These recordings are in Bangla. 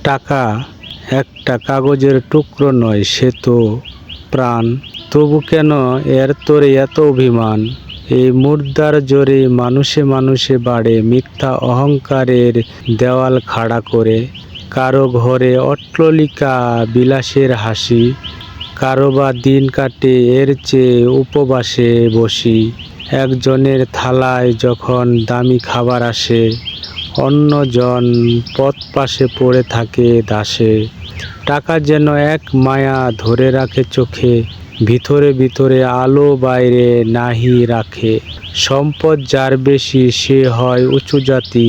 টাকা একটা কাগজের টুকরো নয়, সে তো প্রাণ। তবু কেন এর তোরে এত অভিমান? এই মুদ্রার জোরে মানুষে মানুষে বাড়ে, মিথ্যা অহংকারের দেওয়াল খাড়া করে। কারো ঘরে অট্টালিকা, বিলাসের হাসি, কারো বা দিন কাটে এর চেয়ে উপবাসে বসি। একজনের থালায় যখন দামি খাবার আসে, অন্যজন পথ পাশে পড়ে থাকে দাসে। টাকা যেন এক মায়া ধরে রাখে চোখে, ভিতরে ভিতরে আলো বাইরে নাহি রাখে। সম্পদ যার বেশি সে হয় উঁচু জাতি,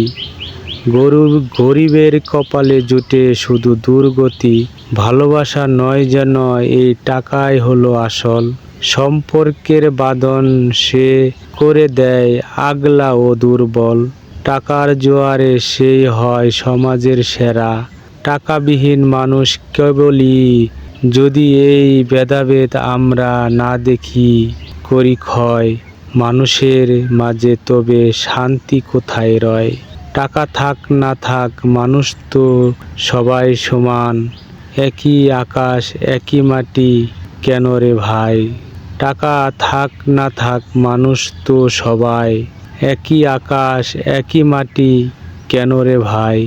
গরিবের কপালে জুটে শুধু দুর্গতি। ভালোবাসা নয় যেন এই টাকাই হলো আসল, সম্পর্কের বাঁধন সে করে দেয় আগলা ও দুর্বল। টাকার জোয়ারে সেই হয় সমাজের সেরা, টাকাবিহীন মানুষ কেবলই যদি এই ভেদাভেদ আমরা না দেখি করি ক্ষয়। মানুষের মাঝে তবে শান্তি কোথায় রয়? টাকা থাক না থাক মানুষ তো সবাই সমান, একই আকাশ একই মাটি কেন রে ভাই? টাকা থাক না থাক মানুষ তো সবাই, একই আকাশ একই মাটি কেন রে ভাই?